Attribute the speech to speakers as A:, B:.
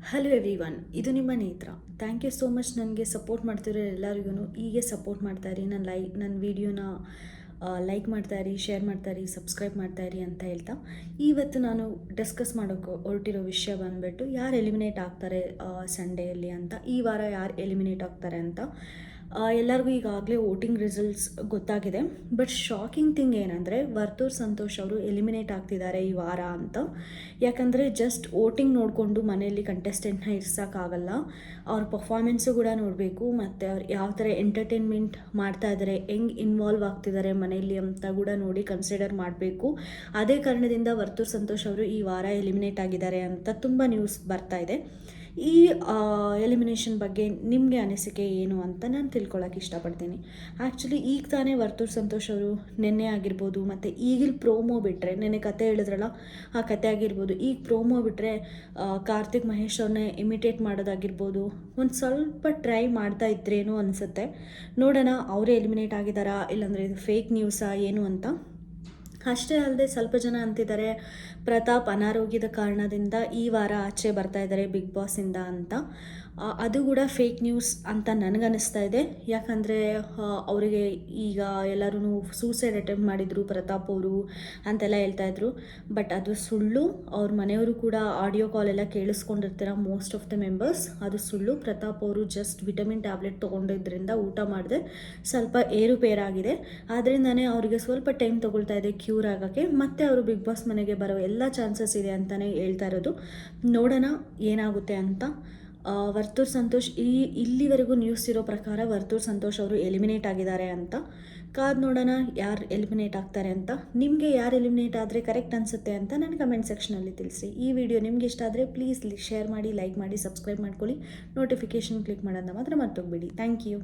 A: Hello everyone, ಇದು ನಿಮ್ಮ ನೇತ್ರ. ಥ್ಯಾಂಕ್ ಯು ಸೋ ಮಚ್ ನನಗೆ ಸಪೋರ್ಟ್ ಮಾಡ್ತಿರೋ ಎಲ್ಲರಿಗೂ. ಹೀಗೆ ಸಪೋರ್ಟ್ ಮಾಡ್ತಾಯಿರಿ, ನನ್ನ ವೀಡಿಯೋನ ಲೈಕ್ ಮಾಡ್ತಾಯಿರಿ, ಶೇರ್ ಮಾಡ್ತಾಯಿರಿ, ಸಬ್ಸ್ಕ್ರೈಬ್ ಮಾಡ್ತಾಯಿರಿ ಅಂತ ಹೇಳ್ತಾ, ಇವತ್ತು ನಾನು ಡಿಸ್ಕಸ್ ಮಾಡೋಕ್ಕೆ ಹೊರಟಿರೋ ವಿಷಯ ಬಂದುಬಿಟ್ಟು ಯಾರು ಎಲಿಮಿನೇಟ್ ಆಗ್ತಾರೆ ಸಂಡೇಯಲ್ಲಿ ಅಂತ. ಈ ವಾರ ಯಾರು ಎಲಿಮಿನೇಟ್ ಆಗ್ತಾರೆ ಅಂತ ಎಲ್ಲರಿಗೂ ಈಗಾಗಲೇ ವೋಟಿಂಗ್ ರಿಸಲ್ಟ್ಸ್ ಗೊತ್ತಾಗಿದೆ. ಬಟ್ ಶಾಕಿಂಗ್ ಥಿಂಗ್ ಏನಂದರೆ ವರ್ತೂರ್ ಸಂತೋಷ್ ಅವರು ಎಲಿಮಿನೇಟ್ ಆಗ್ತಿದ್ದಾರೆ ಈ ವಾರ ಅಂತ. ಯಾಕಂದರೆ ಜಸ್ಟ್ ವೋಟಿಂಗ್ ನೋಡಿಕೊಂಡು ಮನೆಯಲ್ಲಿ ಕಂಟೆಸ್ಟೆಂಟ್ನ ಇರ್ಸೋಕ್ಕಾಗಲ್ಲ. ಅವ್ರ ಪರ್ಫಾರ್ಮೆನ್ಸು ಕೂಡ ನೋಡಬೇಕು, ಮತ್ತು ಅವ್ರು ಯಾವ ಥರ ಎಂಟರ್ಟೈನ್ಮೆಂಟ್ ಮಾಡ್ತಾ ಇದ್ದಾರೆ, ಹೆಂಗೆ ಇನ್ವಾಲ್ವ್ ಆಗ್ತಿದ್ದಾರೆ ಮನೆಯಲ್ಲಿ ಅಂತ ಕೂಡ ನೋಡಿ ಕನ್ಸಿಡರ್ ಮಾಡಬೇಕು. ಅದೇ ಕಾರಣದಿಂದ ವರ್ತೂರ್ ಸಂತೋಷ್ ಅವರು ಈ ವಾರ ಎಲಿಮಿನೇಟ್ ಆಗಿದ್ದಾರೆ ಅಂತ ತುಂಬ ನ್ಯೂಸ್ ಬರ್ತಾ ಇದೆ. ಈ ಎಲಿಮಿನೇಷನ್ ಬಗ್ಗೆ ನಿಮಗೆ ಅನಿಸಿಕೆ ಏನು ಅಂತ ನಾನು ತಿಳ್ಕೊಳ್ಳೋಕೆ ಇಷ್ಟಪಡ್ತೀನಿ. ಆ್ಯಕ್ಚುಲಿ ಈಗ ತಾನೇ ವರ್ತೂರ್ ಸಂತೋಷ್ ಅವರು ನೆನ್ನೆ ಆಗಿರ್ಬೋದು, ಮತ್ತು ಈಗಿನ ಪ್ರೋಮೋ ಬಿಟ್ಟರೆ, ನೆನ್ನೆ ಕತೆ ಹೇಳಿದ್ರಲ್ಲ ಆ ಕತೆ ಆಗಿರ್ಬೋದು, ಈಗ ಪ್ರೋಮೋ ಬಿಟ್ಟರೆ ಕಾರ್ತಿಕ್ ಮಹೇಶ್ ಅವ್ರನ್ನೇ ಇಮಿಟೇಟ್ ಮಾಡೋದಾಗಿರ್ಬೋದು, ಒಂದು ಸ್ವಲ್ಪ ಟ್ರೈ ಮಾಡ್ತಾ ಇದ್ರೇನೋ ಅನಿಸುತ್ತೆ. ನೋಡೋಣ ಅವರೇ ಎಲಿಮಿನೇಟ್ ಆಗಿದ್ದಾರಾ ಇಲ್ಲಾಂದರೆ ಇದು ಫೇಕ್ ನ್ಯೂಸಾ ಏನು ಅಂತ. ಅಷ್ಟೇ ಅಲ್ಲದೆ ಸ್ವಲ್ಪ ಜನ ಅಂತಿದ್ದಾರೆ ಪ್ರತಾಪ್ ಅನಾರೋಗ್ಯದ ಕಾರಣದಿಂದ ಈ ವಾರ ಆಚೆ ಬರ್ತಾ ಇದ್ದಾರೆ ಬಿಗ್ ಬಾಸಿಂದ ಅಂತ. ಅದು ಕೂಡ ಫೇಕ್ ನ್ಯೂಸ್ ಅಂತ ನನಗನ್ನಿಸ್ತಾ ಇದೆ. ಯಾಕಂದರೆ ಅವರಿಗೆ ಈಗ ಎಲ್ಲರೂ ಸೂಸೈಡ್ ಅಟೆಂಪ್ಟ್ ಮಾಡಿದರು ಪ್ರತಾಪ್ ಅವರು ಅಂತೆಲ್ಲ ಹೇಳ್ತಾಯಿದ್ರು. ಬಟ್ ಅದು ಸುಳ್ಳು. ಅವ್ರ ಮನೆಯವರು ಕೂಡ ಆಡಿಯೋ ಕಾಲೆಲ್ಲ ಕೇಳಿಸ್ಕೊಂಡಿರ್ತೀರ ಮೋಸ್ಟ್ ಆಫ್ ದ ಮೆಂಬರ್ಸ್. ಅದು ಸುಳ್ಳು. ಪ್ರತಾಪ್ ಅವರು ಜಸ್ಟ್ ವಿಟಮಿನ್ ಟ್ಯಾಬ್ಲೆಟ್ ತೊಗೊಂಡಿದ್ದರಿಂದ ಊಟ ಮಾಡಿದೆ ಸ್ವಲ್ಪ ಏರುಪೇರಾಗಿದೆ. ಆದ್ದರಿಂದನೇ ಅವರಿಗೆ ಸ್ವಲ್ಪ ಟೈಮ್ ತೊಗೊಳ್ತಾ ಇದೆ ಕ್ಯೂರ್ ಆಗೋಕ್ಕೆ. ಮತ್ತು ಅವರು ಬಿಗ್ ಬಾಸ್ ಮನೆಗೆ ಬರೋ ಎಲ್ಲ ಚಾನ್ಸಸ್ ಇದೆ ಅಂತಲೇ ಹೇಳ್ತಾ ಇರೋದು. ನೋಡೋಣ ಏನಾಗುತ್ತೆ ಅಂತ. ವರ್ತೂರ್ ಸಂತೋಷ್ ಇಲ್ಲಿವರೆಗೂ ನ್ಯೂಸ್ ಇರೋ ಪ್ರಕಾರ ವರ್ತೂರ್ ಸಂತೋಷ್ ಅವರು ಎಲಿಮಿನೇಟ್ ಆಗಿದ್ದಾರೆ ಅಂತ. ಕಾದು ನೋಡೋಣ ಯಾರು ಎಲಿಮಿನೇಟ್ ಆಗ್ತಾರೆ ಅಂತ. ನಿಮಗೆ ಯಾರು ಎಲಿಮಿನೇಟ್ ಆದರೆ ಕರೆಕ್ಟ್ ಅನಿಸುತ್ತೆ ಅಂತ ನನ್ನ ಕಮೆಂಟ್ ಸೆಕ್ಷನಲ್ಲಿ ತಿಳಿಸಿ. ಈ ವಿಡಿಯೋ ನಿಮ್ಗೆ ಇಷ್ಟ ಆದರೆ ಪ್ಲೀಸ್ ಶೇರ್ ಮಾಡಿ, ಲೈಕ್ ಮಾಡಿ, ಸಬ್ಸ್ಕ್ರೈಬ್ ಮಾಡ್ಕೊಳ್ಳಿ. ನೋಟಿಫಿಕೇಷನ್ ಕ್ಲಿಕ್ ಮಾಡೋದನ್ನ ಮಾತ್ರ ಮರ್ತೋಗ್ಬೇಡಿ. Thank you.